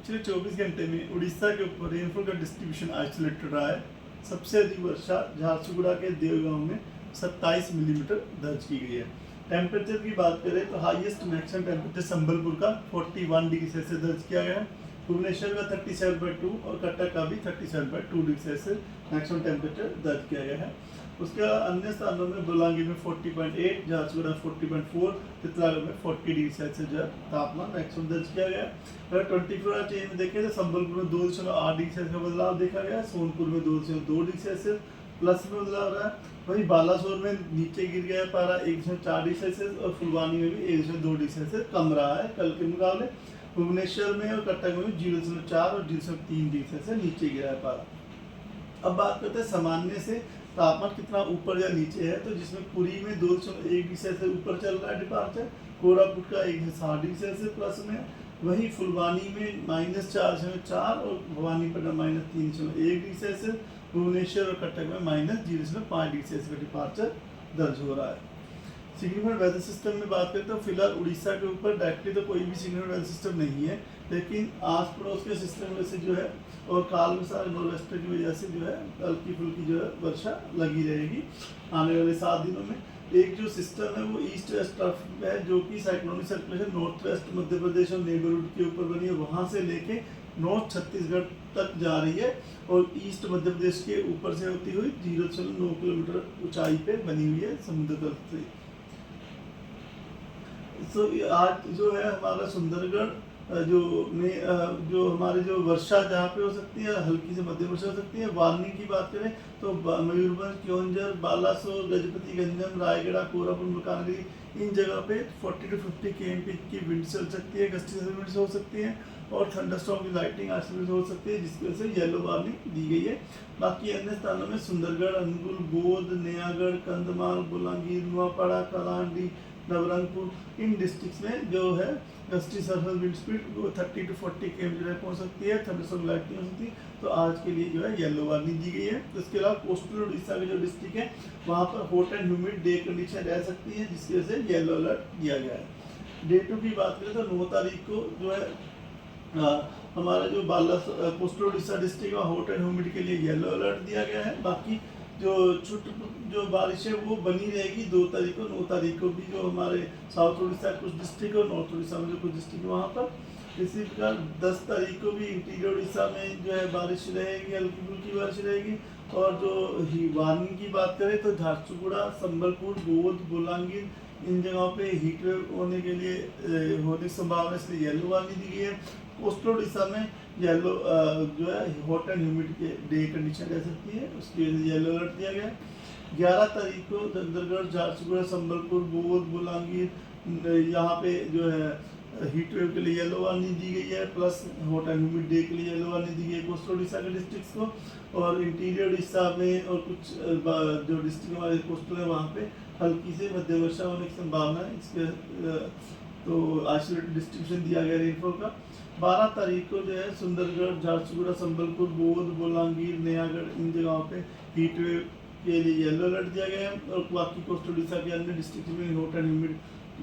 पिछले 24 घंटे में उड़ीसा के ऊपर रेनफॉल का डिस्ट्रीब्यूशन आइसोलेटेड रहा है। सबसे अधिक वर्षा झारसुगुड़ा के देवगांव में 27 मिलीमीटर दर्ज की गई है। टेम्परेचर की बात करें तो हाईएस्ट मैक्सिमम टेम्परेचर संबलपुर का 41 डिग्री सेल्सियस दर्ज किया गया है। भुवनेश्वर का 37.2 और कटक का भी 37.2 डिग्री सेल्सियस मैक्सिमम टेम्परेचर दर्ज किया गया है। उसके अन्य स्थानों में बुलांगी में 40.8, झारसुगुड़ा 40.4, चित्रागढ़ में 40 डिग्री सेल्सियस जो तापमान मैक्सिमम दर्ज किया गया है। अगर 24 आवर चेंज में देखें तो संबलपुर में 2.8 डिग्री सेल्सियस का बदलाव देखा गया है। सोनपुर में 2.2 डिग्री सेल्सियस प्लस में बदलाव रहा है। वहीं बालासोर में नीचे गिर गया है पारा 1.4 डिग्री सेल्सियस और फुलवानी में भी 1.2 डिग्री सेल्सियस कम रहा है कल के मुकाबले। भुवनेश्वर में और कटक में 0.4 और 0.3 डिग्री सेल्सियस नीचे गिरा है पारा। अब बात करते हैं सामान्य से तापमान कितना ऊपर या नीचे है, तो जिसमें पुरी में 2.1 डिग्री सेल्सियस ऊपर चल रहा है डिपार्चर, कोरापुट का 1.7 डिग्री सेल्सियस प्लस में, वहीं फुलवानी में -4.4 और भवानीपटना -3.1 डिग्री सेल्सियस, भुवनेश्वर और कटक में -0.5 डिग्री सेल्सियस का डिपार्चर दर्ज हो रहा है। सिग्निफिकेंट वेदर सिस्टम में बात करें तो फिलहाल उड़ीसा के ऊपर डायरेक्टली तो कोई भी सिग्निफिकेंट वेदर सिस्टम नहीं है, लेकिन आस पड़ोस के सिस्टम में से जो है और कालविसार नॉर्वेस्टर की वजह से जो है हल्की फुल्की जो है वर्षा लगी रहेगी आने वाले 7 दिनों में। एक जो सिस्टम है वो ईस्ट वेस्ट टर्फ है, जो कि cyclonic circulation north west Madhya Pradesh और नेबरहुड के ऊपर बनी है, वहाँ से लेके नॉर्थ छत्तीसगढ़ तक जा रही है और ईस्ट मध्य प्रदेश के ऊपर से होती हुई 0.9 किलोमीटर ऊंचाई पे बनी हुई है समुद्र तल से। तो आज जो है हमारा सुंदरगढ़ जो हमारे जो वर्षा जहाँ पे हो सकती है हल्की से मध्यम वर्षा हो सकती है। वार्निंग की बात करें तो मयूरभंज, क्योंझर, बालासोर, गजपति गंजम, रायगढ़, कोरापुट, मलकानगिरी इन जगह पे 40 to 50 kmph की विंड चल सकती है, गस्ती से विंड्स हो सकती हैं और थंडरस्टॉर्म की लाइटिंग आइसोलेशन हो सकती है, जिसकी वजह से येलो वार्निंग दी गई है। बाकी अन्य स्थानों में सुंदरगढ़, अनुगुल, बोध, नयागढ़, कंधमाल, बुलांगीर, नुआपाड़ा, कलांडी, नवरंगपुर इन डिस्ट्रिक्ट्स में जो है gusty surface wind speed 30 to 40 km पहुंच सकती है, थंडरस्टॉर्म लाइटिंग हो सकती है। तो आज के लिए जो है येलो वार्निंग दी गई है। तो इसके अलावा कोस्टल उड़ीसा के जो डिस्ट्रिक्ट है वहाँ पर hot and humid day condition रह सकती है, जिसकी वजह से येलो अलर्ट दिया गया है। डे 2 की बात करें तो 9 तारीख को जो है हमारा जो कोस्टल उड़ीसा डिस्ट्रिक्ट है हॉट एंड ह्यूमिड के लिए येलो अलर्ट दिया गया है। बाकी जो बारिश है वो बनी रहेगी 2 तारीख को। 9 तारीख को भी जो हमारे साउथ उड़ीसा कुछ डिस्ट्रिक्ट और नॉर्थ उड़ीसा में जो कुछ डिस्ट्रिक्ट वहाँ पर। इसी प्रकार 10 तारीख को भी इंटीरियर उड़ीसा में जो है बारिश रहेगी, हल्की फुल्की बारिश रहेगी। और जो वार्निंग की बात करें तो झारसुगुड़ा, संबलपुर, बोध, बुलांगीर इन जगहों पे हीट वेव होने के लिए होने की संभावना, इसलिए येलो वार्निंग दी गई है। कोस्टल उड़ीसा में येलो जो है हॉट एंड ह्यूमिड के डे कंडीशन रह सकती है, उसके लिए येलो अलर्ट दिया गया है। 11 तारीख को दंदरगढ़, झारसुगुड़ा, संबलपुर, बोध, बुलांगीर यहाँ पे जो है हीट वेव के लिए येलो वार्निंग दी गई है, plus hot and humid day के लिए येलो वार्निंग दी गई है कोस्टल उड़ीसा के डिस्ट्रिक्ट्स को। और इंटीरियर उड़ीसा में और कुछ जो डिस्ट्रिक्ट हमारे कोस्टल है वहाँ पे हल्की से मध्य वर्षा होने की संभावना है। इसके तो आइसोलेटेड डिस्ट्रीब्यूशन दिया गया रेनफॉल का। 12 तारीख को जो है सुंदरगढ़, झारसुगुड़ा, संबलपुर, बोध, बुलांगीर, नयागढ़ इन जगहों पे हीट वेव के लिए येलो अलर्ट दिया गया है और बाकी कोस्टल उड़ीसा के अन्य डिस्ट्रिक्ट में hot and humid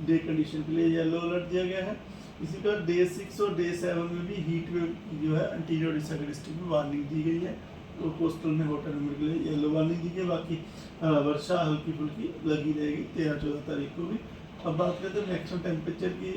day condition के लिए येलो अलर्ट दिया गया है। इसी प्रकार डे 6 और डे 7 में भी हीट वेव जो है इंटीरियर उड़ीसा के डिस्ट्रिक्ट में वार्निंग दी गई है। तो कोस्टल में हॉट एंड ह्यूमिड के लिए येलो वार्निंग दी गई। बाकी वर्षा हल्की फुल्की लगी रहेगी 13-14 तारीख को भी। अब बात करते हैं मैक्सिमम टेम्परेचर की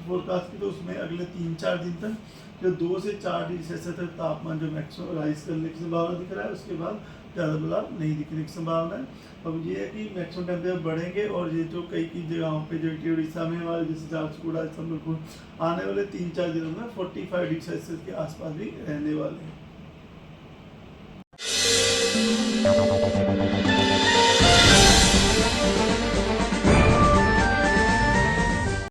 फोरकास्ट की, तो उसमें अगले 3-4 दिन तक जो 2 से 4 डिग्री सेल्सियस तक तापमान जो मैक्सिमम राइज करने की संभावना दिख रहा है, उसके बाद ज़्यादा बदलाव नहीं दिखने की संभावना है। अब ये है कि मैक्सिमम टेम्परेचर बढ़ेंगे और ये जो कई जगहों पे जो इंटीरियर उड़ीसा में हमारे जैसे झारसुगुड़ा, संबलपुर आने वाले 3-4 दिनों में 45 डिग्री सेल्सियस के आसपास भी रहने वाले हैं।